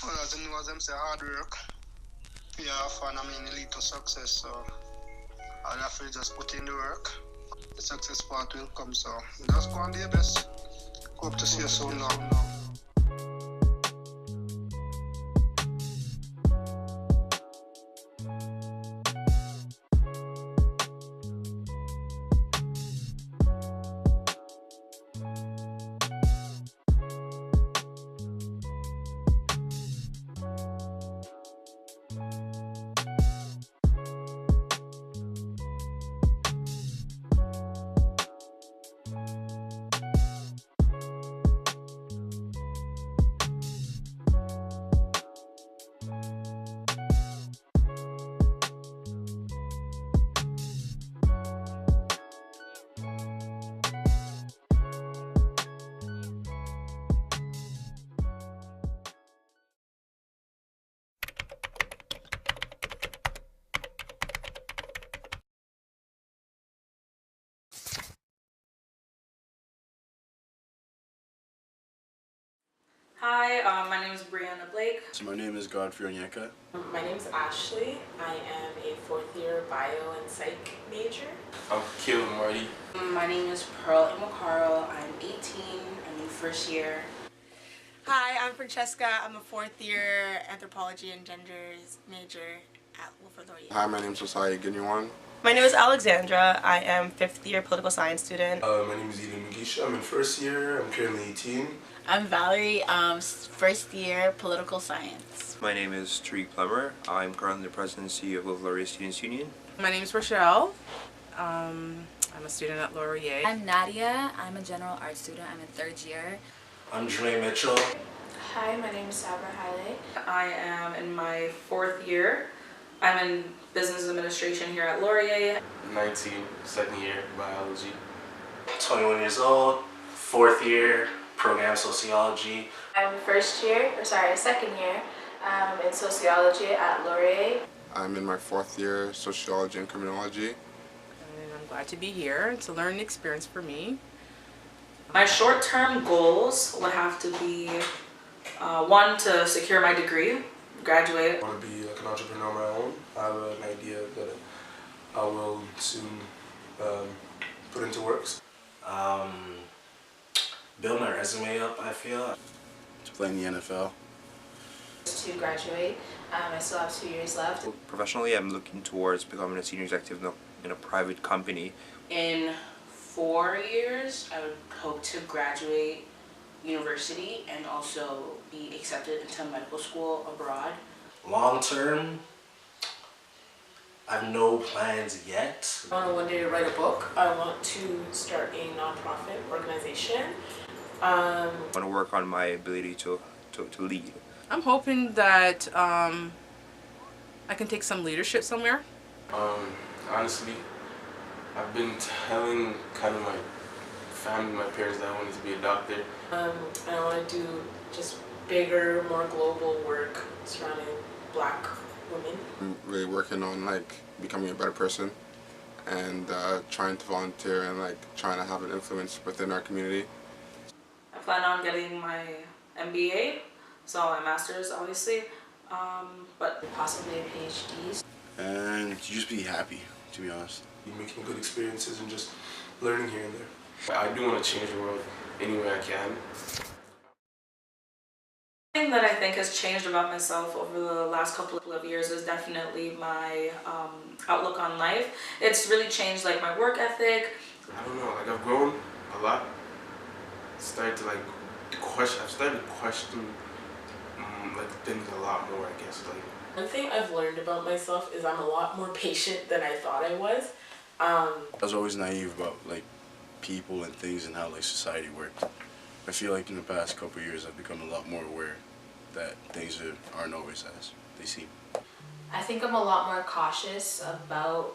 Well, as you know, as them say, hard work. Yeah, fun, it lead to success, so I'll have to just put in the work. The success part will come, so just go and do your best. Hope to see you soon now. Hi, my name is Brianna Blake. So my name is Godfrey Onyeka. My name is Ashley. I am a fourth-year bio and psych major. I'm Caleb Marty. My name is Pearl Immacarl. I'm 18. I'm in first year. Hi, I'm Francesca. I'm a fourth-year anthropology and genders major at Wilfrid Laurier. Hi, my name is Josiah Ginuwan. My name is Alexandra. I am fifth-year political science student. My name is Eden Mugisha. I'm in first year. I'm currently 18. I'm Valerie, first year political science. My name is Tariq Plummer. I'm currently the presidency of Wilfrid Laurier Students Union. My name is Rochelle. I'm a student at Laurier. I'm Nadia. I'm a general arts student. I'm in third year. I'm Dre Mitchell. Hi, my name is Sabra Haile. I am in my fourth year. I'm in business administration here at Laurier. 19, second year, biology. 21 years old, fourth year, program sociology. I'm second year in sociology at Laurier. I'm in my fourth year, sociology and criminology. And I'm glad to be here. It's a learning experience for me. My short-term goals would have to be one, to secure my degree, graduate. I want to be like an entrepreneur on my own. I have an idea that I will soon put into works. Build my resume up, I feel. To play in the NFL. To graduate, I still have 2 years left. Professionally, I'm looking towards becoming a senior executive in a private company. In 4 years, I would hope to graduate university and also be accepted into medical school abroad. Long term, I have no plans yet. I want to one day write a book. I want to start a nonprofit organization. I want to work on my ability to lead. I'm hoping that I can take some leadership somewhere. Honestly, I've been telling kind of my family, my parents, that I wanted to be a doctor. I want to do just bigger, more global work surrounding Black women. I'm really working on becoming a better person and trying to volunteer and trying to have an influence within our community. I plan on getting my MBA, so my master's obviously, but possibly a PhD. And to just be happy, to be honest. Making good experiences and just learning here and there. I do want to change the world any way I can. The thing that I think has changed about myself over the last couple of years is definitely my outlook on life. It's really changed my work ethic. I don't know, I've grown a lot. I've started to question things a lot more, I guess. One thing I've learned about myself is I'm a lot more patient than I thought I was. I was always naive about people and things and how society worked. I feel like in the past couple of years I've become a lot more aware that things aren't always as they seem. I think I'm a lot more cautious about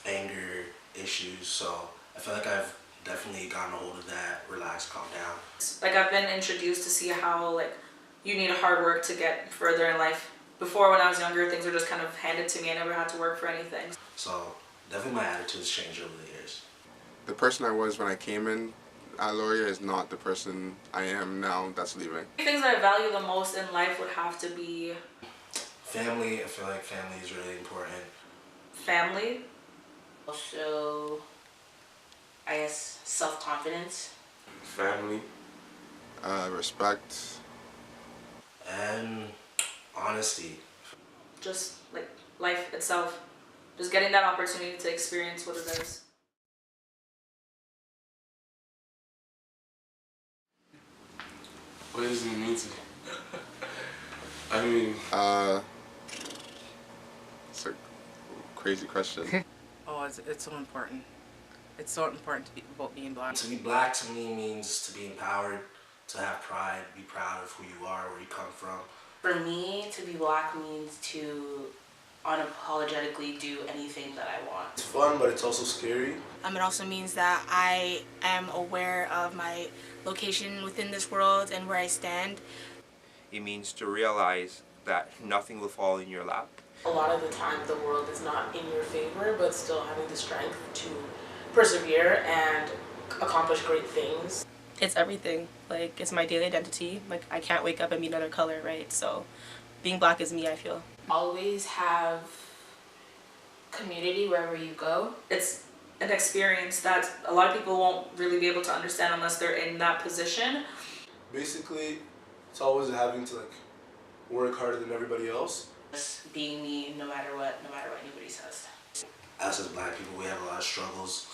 anger issues, so I feel like I've definitely gotten a hold of that, relax, calm down. I've been introduced to see how you need hard work to get further in life. Before, when I was younger, things were just kind of handed to me. I never had to work for anything. So definitely my attitude's changed over the years. The person I was when I came in Laurier is not the person I am now that's leaving. Things that I value the most in life would have to be family. I feel like family is really important. family. Also, I guess self-confidence. Family. Respect. And honesty. Just like life itself. Just getting that opportunity to experience what it is. What does it mean to me? I mean... It's a crazy question. Oh, it's so important. It's so important to be about being black. To be black to me means to be empowered, to have pride, be proud of who you are, where you come from. For me, to be black means to unapologetically do anything that I want. It's fun, but it's also scary. It also means that I am aware of my location within this world and where I stand. It means to realize that nothing will fall in your lap. A lot of the time the world is not in your favor, but still having the strength to persevere and accomplish great things. It's everything. Like, it's my daily identity. Like, I can't wake up and be another color, right? So being black is me, I feel. Always have community wherever you go. It's an experience that a lot of people won't really be able to understand unless they're in that position. Basically, it's always having to like work harder than everybody else. Just being me no matter what anybody says. Us as black people, we have a lot of struggles,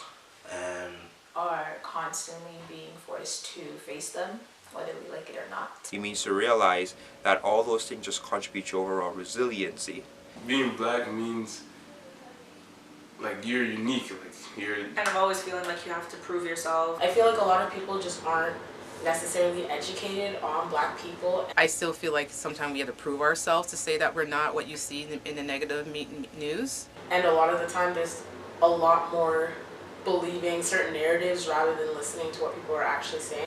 and Are constantly being forced to face them, whether we like it or not. It means to realize that all those things just contribute to overall resiliency. Being black means like you're unique, like you're Kind of always feeling like you have to prove yourself. I feel like a lot of people just aren't necessarily educated on black people. I still feel like sometimes we have to prove ourselves to say that we're not what you see in the negative news. And a lot of the time there's a lot more believing certain narratives rather than listening to what people are actually saying.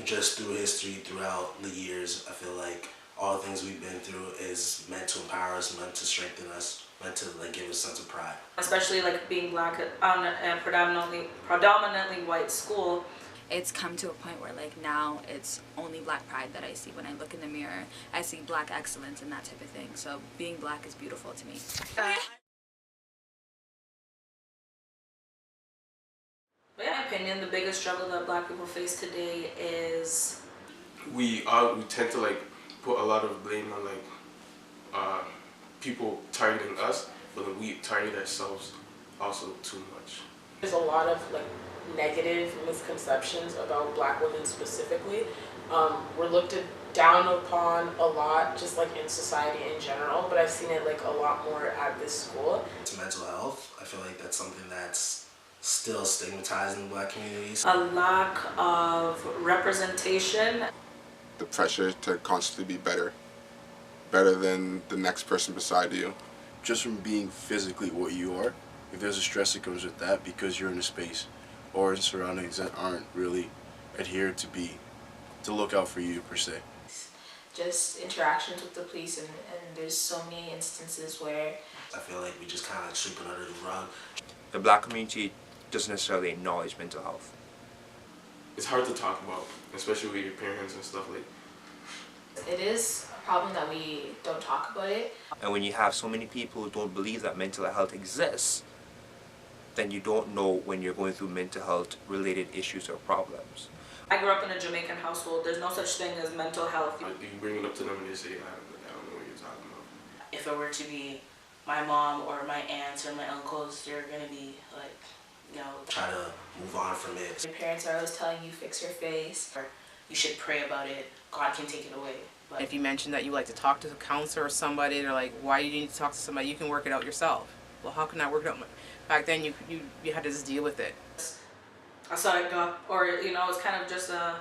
just through history, throughout the years, I feel like all the things we've been through is meant to empower us, meant to strengthen us, meant to like give us a sense of pride. Especially like being black on a predominantly white school. It's come to a point where like now it's only black pride that I see when I look in the mirror. I see black excellence and that type of thing. So being black is beautiful to me. But in my opinion, the biggest struggle that black people face today is we tend to like put a lot of blame on like people targeting us, but then we target ourselves also too much. There's a lot of like negative misconceptions about black women specifically. We're looked down upon a lot, just like in society in general, but I've seen it like a lot more at this school. It's mental health. I feel like that's something that's still stigmatized in the black communities. a lack of representation. The pressure to constantly be better than the next person beside you. Just from being physically what you are, if there's a stress that comes with that because you're in a space or in surroundings that aren't really adhered to look out for you per se. Just interactions with the police, and there's so many instances where I feel like we just kind of like sweep it under the rug. The black community doesn't necessarily acknowledge mental health. It's hard to talk about, especially with your parents and stuff like. it is a problem that we don't talk about it. And when you have so many people who don't believe that mental health exists, then you don't know when you're going through mental health related issues or problems. I grew up in a Jamaican household. There's no such thing as mental health. You bring it up to them and they say, I don't know what you're talking about. If it were to be my mom or my aunts or my uncles, they're gonna be like, you know, Try to move on from it. Your parents are always telling you fix your face, or you should pray about it, God can take it away. But If you mention that you like to talk to a counselor or somebody, they're like, why do you need to talk to somebody? You can work it out yourself. Well, how can I work it out? Back then, you had to just deal with it. I saw it go, or you know, it's kind of just a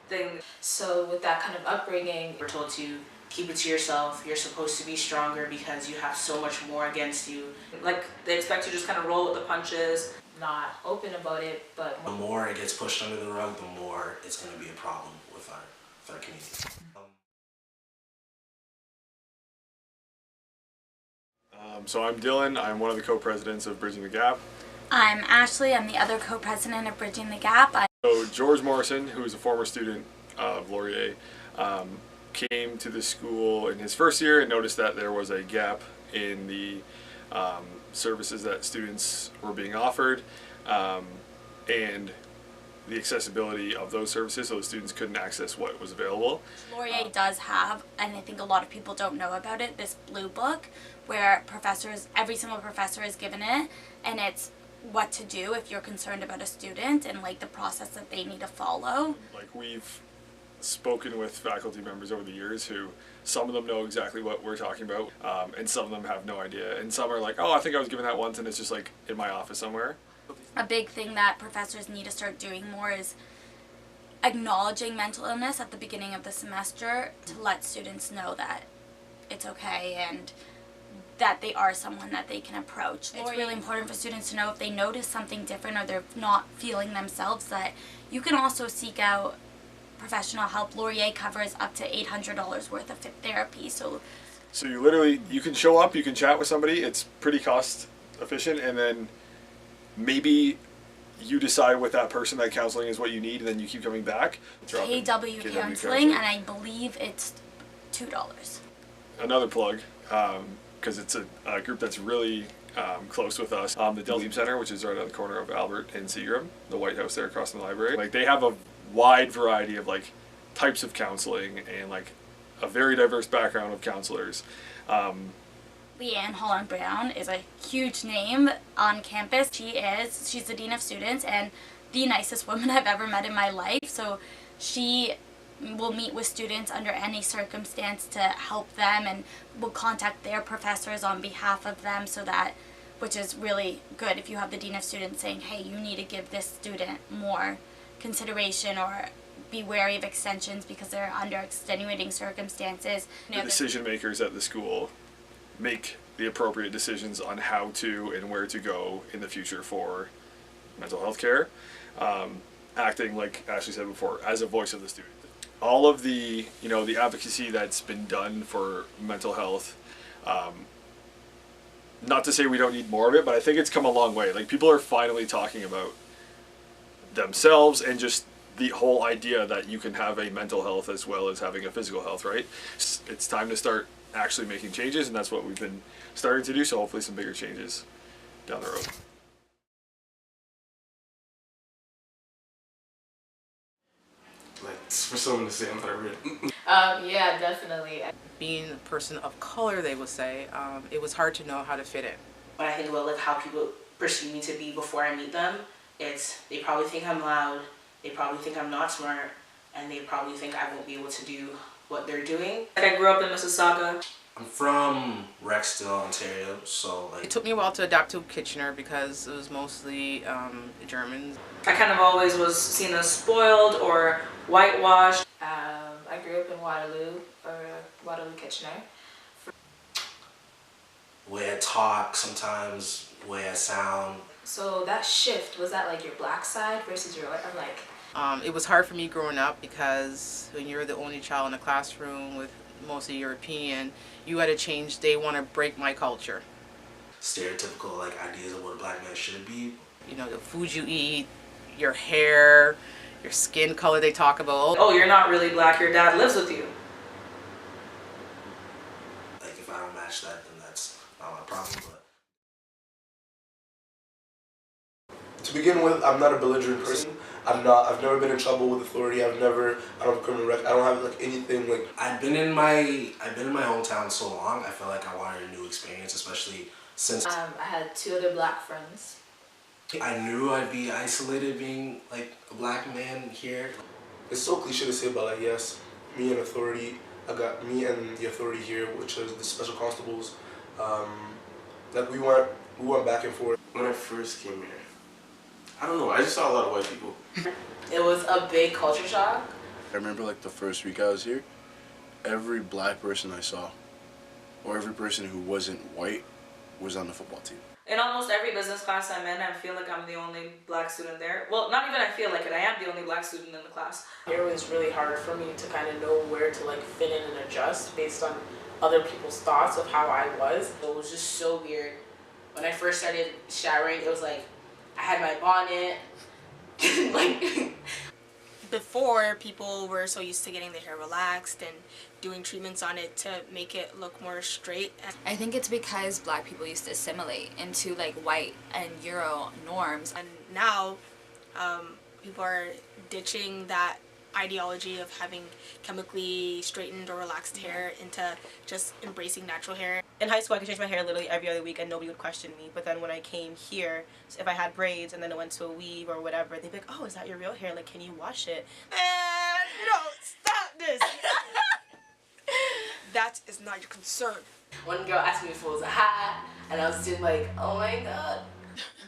thing. So with that kind of upbringing, we're told to keep it to yourself. You're supposed to be stronger because you have so much more against you. Like they expect you to just kind of roll with the punches. not open about it, but The more it gets pushed under the rug, the more it's going to be a problem with our community. So I'm Dylan. I'm one of the co-presidents of Bridging the Gap. I'm Ashley. I'm the other co-president of Bridging the Gap. So George Morrison, who is a former student of Laurier, came to the school in his first year and noticed that there was a gap in the services that students were being offered, and the accessibility of those services, so the students couldn't access what was available. Laurier does have, and I think a lot of people don't know about it, this blue book where professors, every single professor is given it, and it's what to do if you're concerned about a student and like the process that they need to follow. Like, we've spoken with faculty members over the years who, some of them know exactly what we're talking about, and some of them have no idea, and some are like, oh, I think I was given that once, and it's just like in my office somewhere. A big thing that professors need to start doing more is acknowledging mental illness at the beginning of the semester to let students know that it's okay and that they are someone that they can approach. It's really important for students to know if they notice something different or they're not feeling themselves, that you can also seek out professional help. Laurier covers up to $800 worth of therapy. So you can show up, you can chat with somebody, it's pretty cost efficient, and then maybe you decide with that person that counseling is what you need, and then you keep coming back. KW counseling, and I believe it's $2. Another plug, because it's a group that's really close with us. The Delta Center, which is right on the corner of Albert and Seagram, the White House there across from the library. Like, they have a wide variety of like types of counseling and like a very diverse background of counselors. Leanne Holland Brown is a huge name on campus. She's the dean of students and the nicest woman I've ever met in my life. So she will meet with students under any circumstance to help them, and will contact their professors on behalf of them, so that, which is really good if you have the dean of students saying, hey, you need to give this student more consideration or be wary of extensions because they're under extenuating circumstances. The decision makers at the school make the appropriate decisions on how to and where to go in the future for mental health care, acting, like Ashley said before, as a voice of the student. All of the, the advocacy that's been done for mental health, not to say we don't need more of it, but I think it's come a long way. Like, people are finally talking about themselves and just the whole idea that you can have a mental health as well as having a physical health, right? It's time to start actually making changes, and that's what we've been starting to do, so hopefully some bigger changes down the road. Like, for someone to say I'm not written. Yeah, definitely. Being a person of color, they would say, it was hard to know how to fit in. When I think about like how people perceive me to be before I meet them, they probably think I'm loud, they probably think I'm not smart, and they probably think I won't be able to do what they're doing. Like, I grew up in Mississauga. I'm from Rexdale, Ontario, so like... It took me a while to adapt to Kitchener because it was mostly Germans. I kind of always was seen as spoiled or whitewashed. I grew up in Waterloo, Kitchener. Way I talk sometimes, way I sound. So that shift, was that like your black side versus your white? I'm like... It was hard for me growing up because when you're the only child in a classroom with mostly European, you had to change. They want to break my culture. Stereotypical like ideas of what a black man should be. The food you eat, your hair, your skin color they talk about. Oh, you're not really black, your dad lives with you. Like, if I don't match that, then that's not my problem, but... To begin with, I'm not a belligerent person. I've never been in trouble with authority. I don't have a criminal record. I don't have like anything like... I've been in my hometown so long, I feel like I wanted a new experience, especially since... I had 2 other black friends. I knew I'd be isolated being like a black man here. It's so cliche to say, but like, yes, me and authority, I got me and the authority here, which is the special constables. Like, we went back and forth. When I first came here, I don't know, I just saw a lot of white people. It was a big culture shock. I remember like the first week I was here, every black person I saw, or every person who wasn't white, was on the football team. In almost every business class I'm in, I feel like I'm the only black student there. Well, not even I feel like it, I am the only black student in the class. It was really hard for me to kind of know where to like fit in and adjust based on other people's thoughts of how I was. It was just so weird. When I first started showering, it was like, I had my bonnet, Like, before, people were so used to getting their hair relaxed and doing treatments on it to make it look more straight. I think it's because black people used to assimilate into like white and Euro norms. And now people are ditching that ideology of having chemically straightened or relaxed hair into just embracing natural hair. In high school, I could change my hair literally every other week and nobody would question me. But then when I came here, if I had braids and then it went to a weave or whatever, they'd be like, oh, is that your real hair? Like, can you wash it? And, you know, stop this. That is not your concern. One girl asked me if it was a hat, and I was just like, oh my god.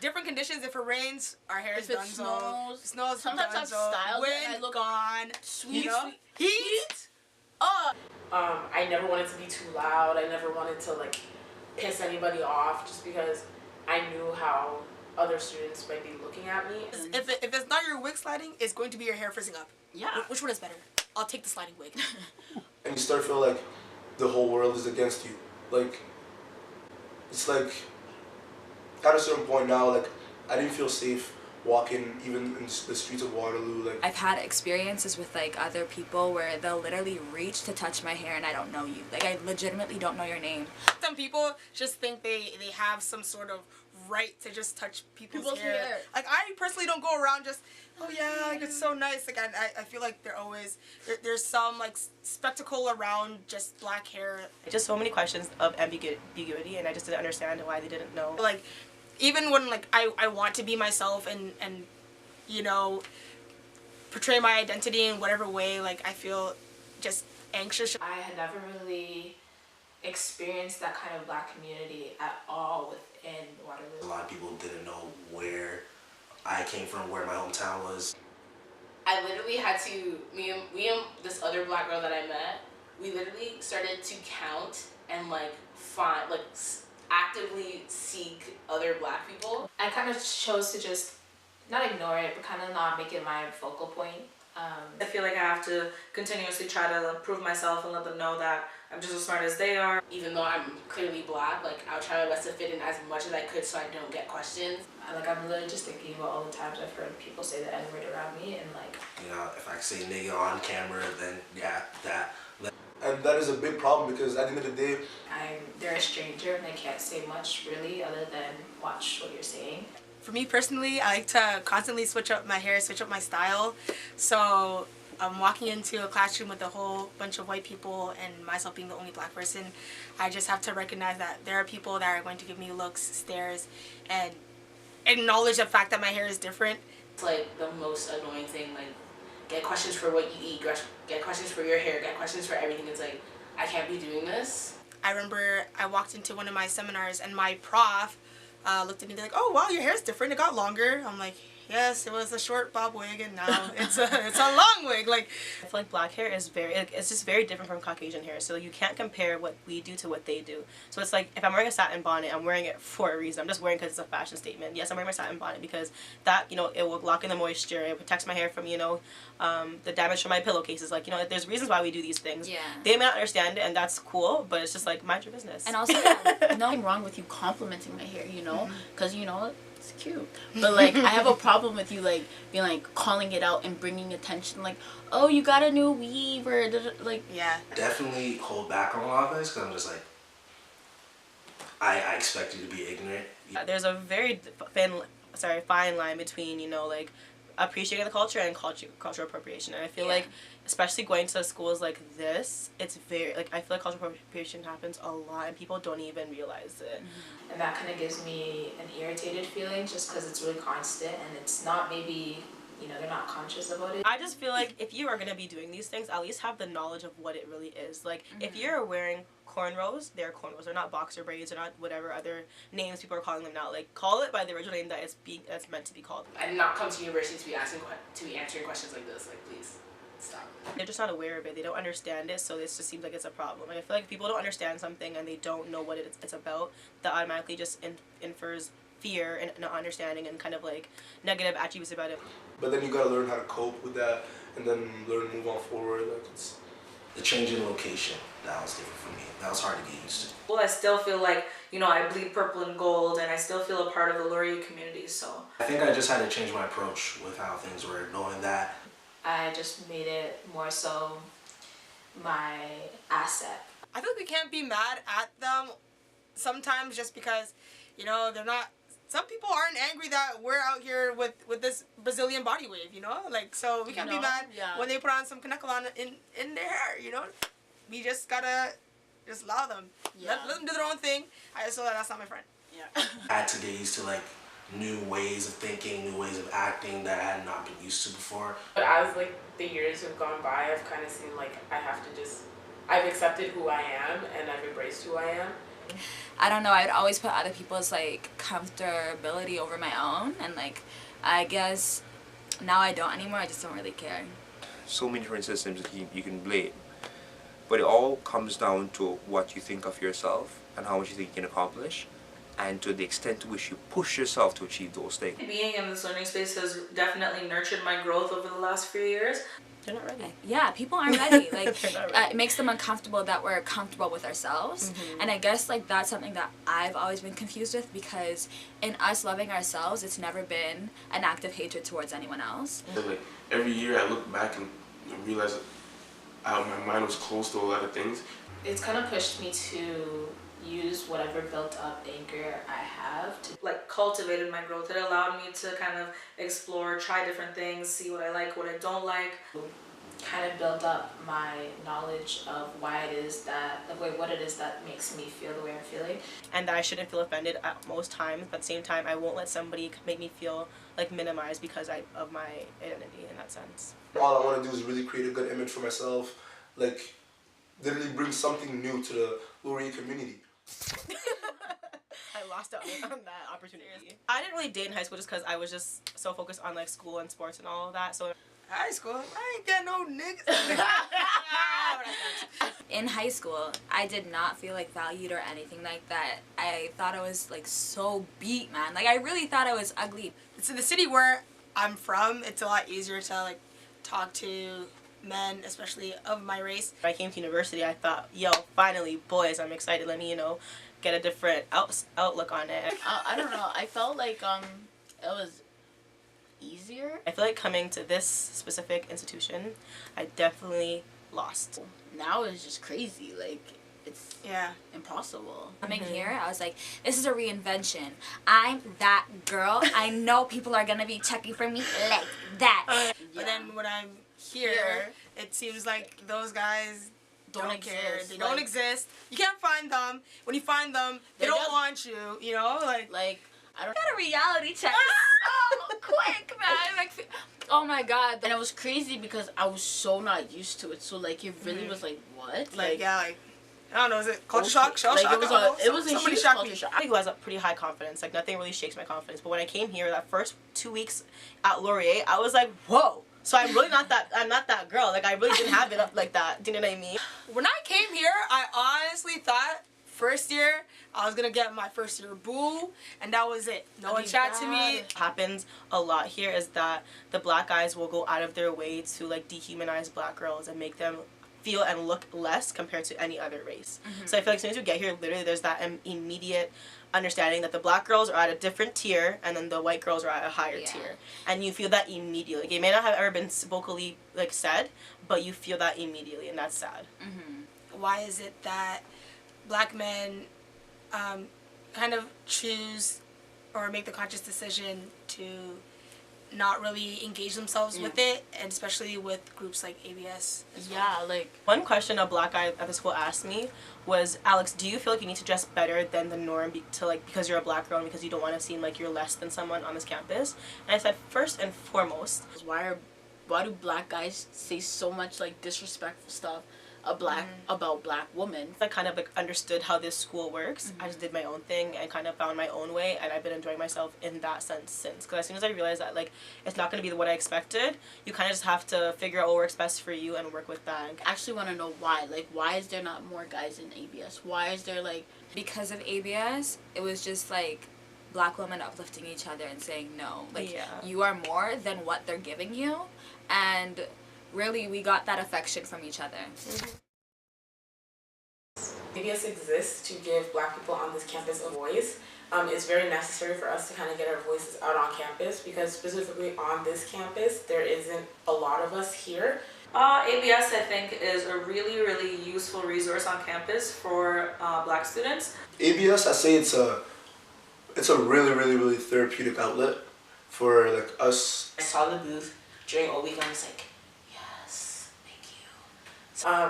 Different conditions. If it rains, our hair is If it done. snows, It snows. sometimes I've styled it and I Wind look gone. sweet, You know? sweet. Heat. I never wanted to be too loud. I never wanted to like piss anybody off just because I knew how other students might be looking at me. If it's not your wig sliding, it's going to be your hair frizzing up. Yeah. Which one is better? I'll take the sliding wig. And you start to feel like the whole world is against you. Like, it's like, at a certain point now, like, I didn't feel safe walking even in the streets of Waterloo. Like, I've had experiences with like other people where they'll literally reach to touch my hair and I don't know you. Like, I legitimately don't know your name. Some people just think they have some sort of right to just touch people's hair. Like, I personally don't go around just, oh yeah, like it's so nice. Like, I feel like there's some like spectacle around just black hair. Just so many questions of ambiguity, and I just didn't understand why they didn't know. Like, even when like I want to be myself and you know, portray my identity in whatever way, like I feel just anxious. I had never really experienced that kind of black community at all within Waterloo. A lot of people didn't know where I came from, where my hometown was. I literally had to, me and this other black girl that I met, we literally started to count and like find, like actively seek other black people. I kind of chose to just not ignore it, but kind of not make it my focal point. I feel like I have to continuously try to prove myself and let them know that I'm just as smart as they are. Even though I'm clearly black, like I'll try my best to fit in as much as I could so I don't get questions. I'm literally just thinking about all the times I've heard people say the N-word around me and like... You know, if I say nigga on camera, then yeah, that. and that is a big problem because at the end of the day, they're a stranger and they can't say much really other than watch what you're saying. For me personally, I like to constantly switch up my hair, switch up my style. So I'm walking into a classroom with a whole bunch of white people and myself being the only black person. I just have to recognize that there are people that are going to give me looks, stares, and acknowledge the fact that my hair is different. It's like the most annoying thing, like get questions for what you eat, get questions for your hair, get questions for everything. It's like, I can't be doing this. I remember I walked into one of my seminars and my prof looked at me like, oh wow, your hair's different, it got longer. I'm like, yes, it was a short bob wig and now it's a long wig. Like, I feel like black hair is it's just very different from Caucasian hair. So you can't compare what we do to what they do. So it's like if I'm wearing a satin bonnet, I'm wearing it for a reason. I'm just wearing it because it's a fashion statement. Yes, I'm wearing my satin bonnet because that, you know, it will lock in the moisture. It protects my hair from, you know, the damage from my pillowcases. Like, you know, there's reasons why we do these things. Yeah. They may not understand it, and that's cool, but it's just like, mind your business. And also, nothing wrong with you complimenting my hair, you know, because you know it's cute. But like, I have a problem with you like being like calling it out and bringing attention, like, oh, you got a new weave or like. Yeah. Definitely hold back on a lot of this because I'm just like, I expect you to be ignorant. There's a very fine line between, you know, like appreciating the culture and cultural appropriation. And I feel like, especially going to schools like this, it's very, like, I feel like cultural appropriation happens a lot and people don't even realize it. Mm-hmm. And that kind of gives me an irritated feeling just because it's really constant and it's not maybe, you know, they're not conscious about it. I just feel like if you are going to be doing these things, at least have the knowledge of what it really is. Like, if you're wearing cornrows, they're cornrows. They're not boxer braids. They're not whatever other names people are calling them now. Like, call it by the original name that's meant to be called. I did not come to university to be answering questions like this. Like, please stop. They're just not aware of it. They don't understand it, so this just seems like it's a problem. Like, I feel like if people don't understand something and they don't know what it's about, that automatically just infers fear and not understanding and kind of like negative attributes about it. but then you gotta learn how to cope with that and then learn to move on forward. Like, the change in location, that was different for me. That was hard to get used to. Well, I still feel like, you know, I bleed purple and gold, and I still feel a part of the Laurier community, so. I think I just had to change my approach with how things were, knowing that. I just made it more so my asset. I feel like we can't be mad at them sometimes just because, you know, they're not. Some people aren't angry that we're out here with this Brazilian body wave, you know? Like, so we can't be mad when they put on some Kanekalana in their hair, you know? We just gotta just allow them. Let them do their own thing. I just feel like that's not my friend. Yeah. I had to get used to like new ways of thinking, new ways of acting that I had not been used to before. But as like the years have gone by, I've kind of seen like I've accepted who I am and I've embraced who I am. I don't know, I'd always put other people's like comfortability over my own, and like I guess now I don't anymore. I just don't really care. So many different systems that you can blame, but it all comes down to what you think of yourself and how much you think you can accomplish, and to the extent to which you push yourself to achieve those things. Being in this learning space has definitely nurtured my growth over the last few years. They're not ready. Yeah, people aren't ready. Like, it makes them uncomfortable that we're comfortable with ourselves. And I guess, like, that's something that I've always been confused with, because in us loving ourselves, it's never been an act of hatred towards anyone else. Like, every year I look back and realize how my mind was closed to a lot of things. It's kind of pushed me to use whatever built up anger I have to like cultivated my growth. It allowed me to kind of explore, try different things, see what I like, what I don't like. Kind of build up my knowledge of why it is that, what it is that makes me feel the way I'm feeling. And that I shouldn't feel offended at most times, but at the same time I won't let somebody make me feel like minimized because of my identity in that sense. All I want to do is really create a good image for myself, like literally bring something new to the Laurier community. I lost out on that opportunity. I didn't really date in high school just because I was just so focused on like school and sports and all of that. So high school, I ain't got no niggas. In high school, I did not feel like valued or anything like that. I thought I was like so beat, man. Like I really thought I was ugly. It's in the city where I'm from. It's a lot easier to like talk to men, especially of my race. When I came to university, I thought, yo, finally, boys, I'm excited. Let me, you know, get a different outlook on it. I don't know. I felt like it was easier. I feel like coming to this specific institution, I definitely lost. Now it's just crazy. Like, it's impossible. Coming here, I was like, this is a reinvention. I'm that girl. I know people are gonna be checking for me like that. But then when I'm here, it seems like those guys don't care. They don't exist. You can't find them. When you find them, they don't want you. You know, like I don't got a reality check so quick, man. Like, oh my god. And it was crazy because I was so not used to it. So like it really was like, what? Like I don't know, is it culture shock? Shell shock? It was a huge culture shock. I think it was a pretty high confidence. Like nothing really shakes my confidence. But when I came here, that first 2 weeks at Laurier, I was like, whoa. So I'm really not that girl. Like I really didn't have it up like that. Do you know what I mean? When I came here, I honestly thought first year I was gonna get my first year boo, and that was it. No one chat to me. What happens a lot here is that the black guys will go out of their way to like dehumanize black girls and make them feel and look less compared to any other race. So I feel like as soon as you get here, literally there's that immediate understanding that the black girls are at a different tier and then the white girls are at a higher tier, and you feel that immediately. Like, it may not have ever been vocally like said, but you feel that immediately, and that's sad. Why is it that black men kind of choose or make the conscious decision to not really engage themselves with it, and especially with groups like ABS as well? Like one question a black guy at the school asked me was, Alex, do you feel like you need to dress better than the norm because you're a black girl and because you don't want to seem like you're less than someone on this campus? And I said, first and foremost, why do black guys say so much like disrespectful stuff about black women? I kind of like understood how this school works. I just did my own thing and kind of found my own way, and I've been enjoying myself in that sense since. Because as soon as I realized that like it's not going to be what I expected, you kind of just have to figure out what works best for you and work with that. I actually want to know why. Like, why is there not more guys in ABS? Why is there like... Because of ABS, it was just like black women uplifting each other and saying no. Like, you are more than what they're giving you. And really, we got that affection from each other. ABS exists to give Black people on this campus a voice. It's very necessary for us to kind of get our voices out on campus because specifically on this campus, there isn't a lot of us here. ABS, I think, is a really, really useful resource on campus for Black students. ABS, I say it's a really, really, really therapeutic outlet for like us. I saw the booth during O Week and I was like, yes, thank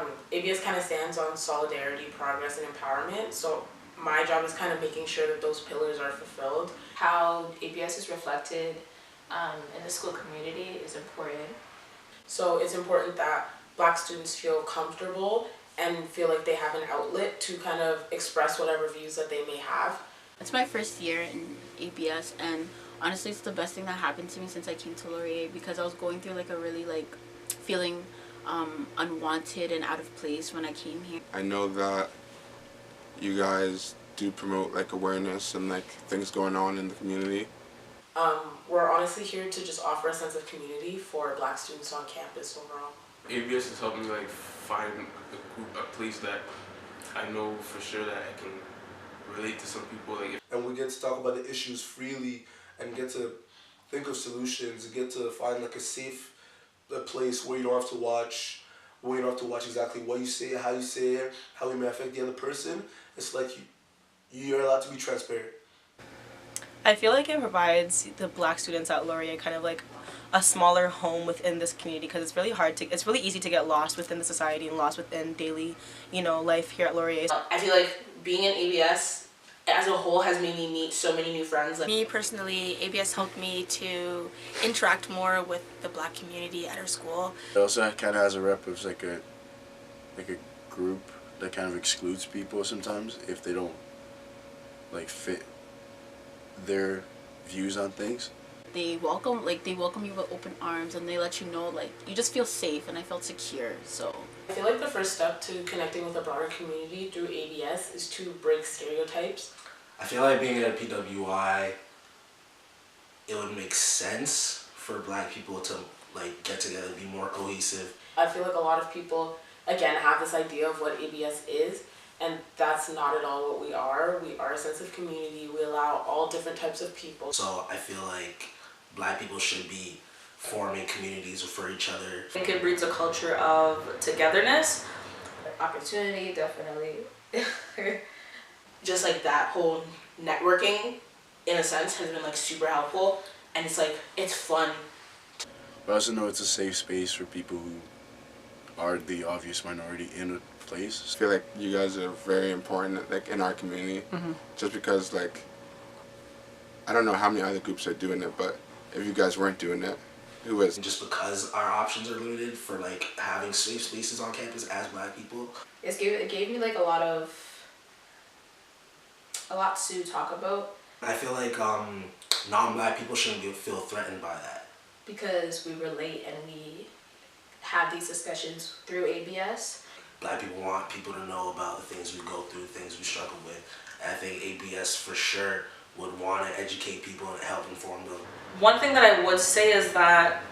you. ABS kind of stands on solidarity, progress, and empowerment. So my job is kind of making sure that those pillars are fulfilled. How ABS is reflected in the school community is important. So it's important that Black students feel comfortable and feel like they have an outlet to kind of express whatever views that they may have. It's my first year in ABS, and honestly it's the best thing that happened to me since I came to Laurier, because I was going through like a really like feeling unwanted and out of place when I came here. I know that you guys do promote like awareness and like things going on in the community. We're honestly here to just offer a sense of community for Black students on campus overall. ABS has helped me like find a place that I know for sure that I can relate to some people. Like, and we get to talk about the issues freely and get to think of solutions and get to find like a safe place where you don't have to watch exactly what you say, how you say it, how it may affect the other person. It's like you're allowed to be transparent. I feel like it provides the Black students at Laurier kind of like a smaller home within this community, because it's really easy to get lost within the society and lost within daily, life here at Laurier. I feel like being in ABS as a whole has made me meet so many new friends. Me personally, ABS helped me to interact more with the Black community at our school. It also kind of has a rep of like a group that kind of excludes people sometimes if they don't like fit their views on things. They welcome you with open arms, and they let you know like you just feel safe, and I felt secure. So I feel like the first step to connecting with a broader community through ABS is to break stereotypes. I feel like being at a PWI, it would make sense for Black people to like get together and be more cohesive. I feel like a lot of people, again, have this idea of what ABS is, and that's not at all what we are. We are a sense of community. We allow all different types of people. So I feel like Black people should be forming communities for each other. I think it breeds a culture of togetherness. Opportunity, definitely. Just like that whole networking, in a sense, has been like super helpful, and it's like, it's fun. But I also know it's a safe space for people who are the obvious minority in a place. I feel like you guys are very important like in our community, just because like I don't know how many other groups are doing it, but if you guys weren't doing it, who is? Just because our options are limited for like having safe spaces on campus as Black people. It gave me like a lot to talk about. I feel like non-Black people shouldn't feel threatened by that. Because we relate and we have these discussions through ABS. Black people want people to know about the things we go through, things we struggle with. And I think ABS for sure would want to educate people and help inform them. One thing that I would say is that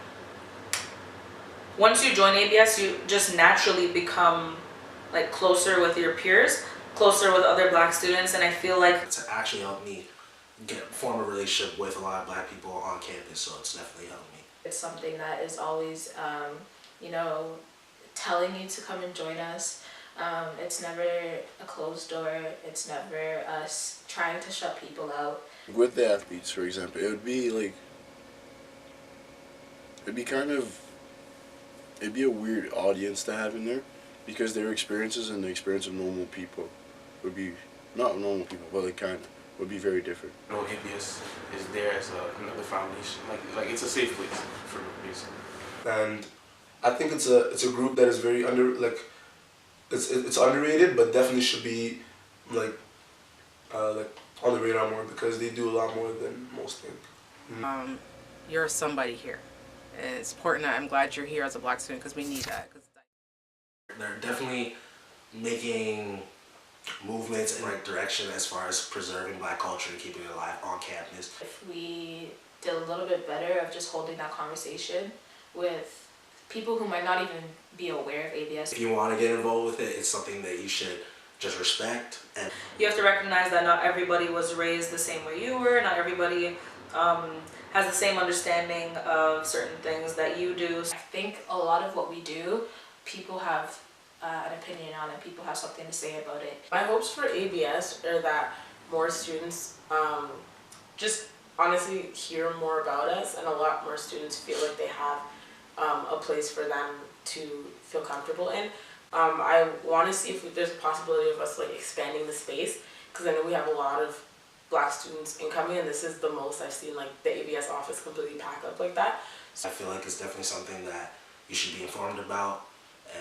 once you join ABS, you just naturally become like closer with your peers, closer with other Black students, and I feel like to actually help me form a relationship with a lot of Black people on campus, so it's definitely helped me. It's something that is always, telling you to come and join us. It's never a closed door. It's never us trying to shut people out. With the athletes, for example, it'd be a weird audience to have in there, because their experiences and the experience of normal people would be, not normal people, but would be very different. ABS is there as another foundation. Like it's a safe place for me, basically. And I think it's a group that is very it's underrated, but definitely should be like on the radar more, because they do a lot more than most think. You're somebody here. And it's important that I'm glad you're here as a Black student, because we need that. They're definitely making movements in the right direction as far as preserving Black culture and keeping it alive on campus. If we did a little bit better of just holding that conversation with people who might not even be aware of ABS. If you want to get involved with it, it's something that you should just respect. And you have to recognize that not everybody was raised the same way you were. Not everybody has the same understanding of certain things that you do. I think a lot of what we do, people have an opinion on it. People have something to say about it. My hopes for ABS are that more students just honestly hear more about us, and a lot more students feel like they have a place for them to feel comfortable in. I want to see if there's a possibility of us like expanding the space, because I know we have a lot of Black students incoming, and this is the most I've seen like the ABS office completely pack up like that. so I feel like it's definitely something that you should be informed about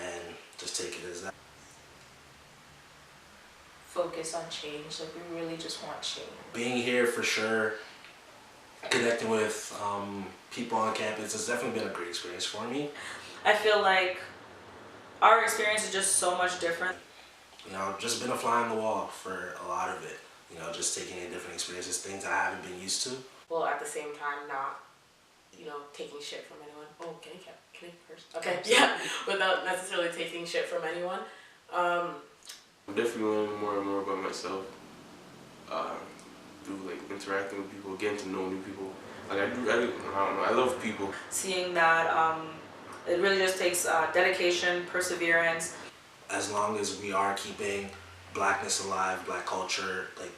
and just take it as that. Focus on change. Like we really just want change. Being here for sure, connecting with people on campus has definitely been a great experience for me. I feel like our experience is just so much different. You know, just been a fly on the wall for a lot of it. You know, just taking in different experiences, things I haven't been used to. Well, at the same time, not, you know, taking shit from anyone. Oh, can I first? Okay, yeah, without necessarily taking shit from anyone. I'm definitely learning more and more about myself through like interacting with people, getting to know new people. Like I don't know, I love people. Seeing that it really just takes dedication, perseverance. As long as we are keeping Blackness alive, Black culture, like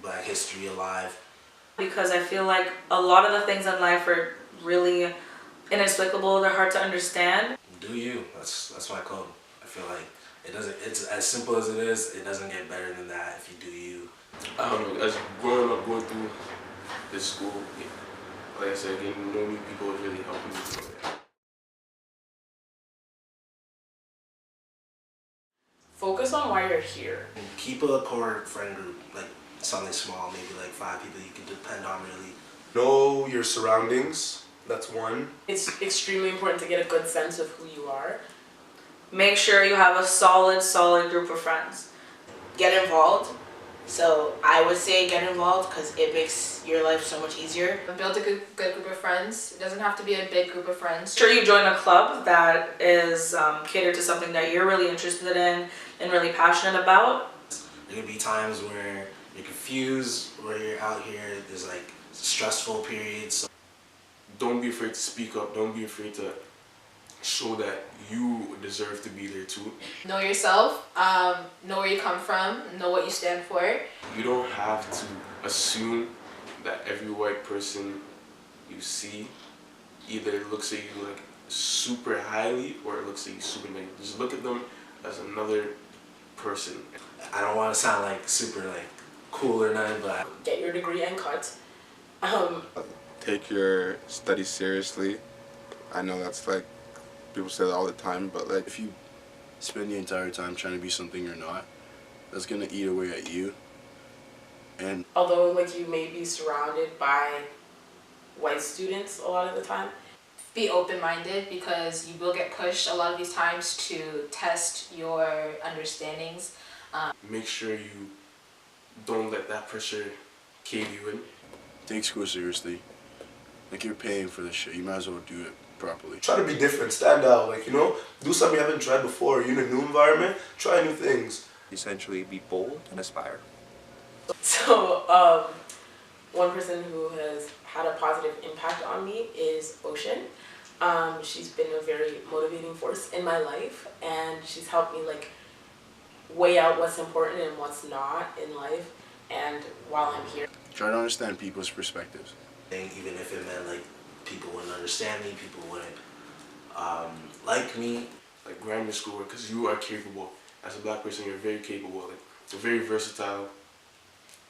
Black history alive. Because I feel like a lot of the things in life are really inexplicable, they're hard to understand. Do you, that's my code. I feel like it's as simple as it is, it doesn't get better than that if you do you. I don't know, as growing up, going through this school, like I said, getting to know new people is really helping me grow. Focus on why you're here. Keep a core friend group, like something small, maybe like 5 people you can depend on really. Know your surroundings, that's one. It's extremely important to get a good sense of who you are. Make sure you have a solid group of friends. Get involved. So I would say get involved because it makes your life so much easier. Build a good group of friends. It doesn't have to be a big group of friends. Sure, you join a club that is catered to something that you're really interested in and really passionate about. There could be times where you're confused, where you're out here, there's like stressful periods. Don't be afraid to speak up, don't be afraid to show that you deserve to be there too. Know yourself, know where you come from, know what you stand for. You don't have to assume that every white person you see either looks at you like super highly or it looks at you super negative. Just look at them as another person. I don't want to sound like super like cool or nothing, but get your degree and cut. Take your studies seriously. I know that's like, people say that all the time, but like if you spend the entire time trying to be something you're not, that's gonna eat away at you. And although like you may be surrounded by white students a lot of the time, be open-minded because you will get pushed a lot of these times to test your understandings. Make sure you don't let that pressure cave you in. Take school seriously. Like you're paying for this shit, you might as well do it properly. Try to be different, stand out, like, you know, do something you haven't tried before. You're in a new environment, try new things. Essentially be bold and aspire. So one person who has had a positive impact on me is Ocean. She's been a very motivating force in my life, and she's helped me like weigh out what's important and what's not in life. And while I'm here, Try to understand people's perspectives. even if it meant like people wouldn't understand me, people wouldn't like me. Like grammar school, because you are capable. As a Black person, you're very capable. Like, you're very versatile.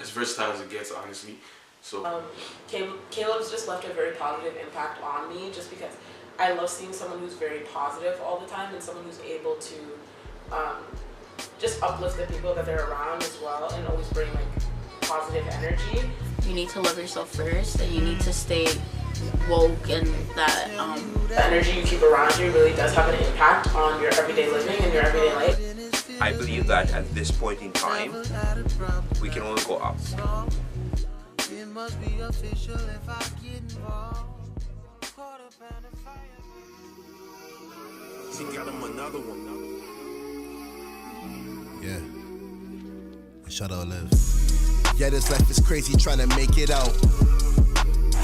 As versatile as it gets, honestly. So Caleb's just left a very positive impact on me, just because I love seeing someone who's very positive all the time and someone who's able to just uplift the people that they're around as well and always bring like positive energy. You need to love yourself first, and you need to stay woke, and that the energy you keep around you really does have an impact on your everyday living and your everyday life. I believe that at this point in time, we can only go up. It must be official if I get involved. She got him another one. Yeah. Shout out Liv. Yeah, this life is crazy trying to make it out.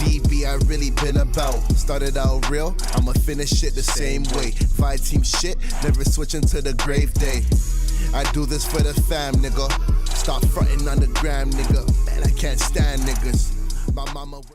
DB, I really been about. Started out real, I'ma finish it the same way. Vibe team shit, never switching to the grave day. I do this for the fam, nigga. Stop fronting on the gram, nigga. Man, I can't stand niggas. My mama.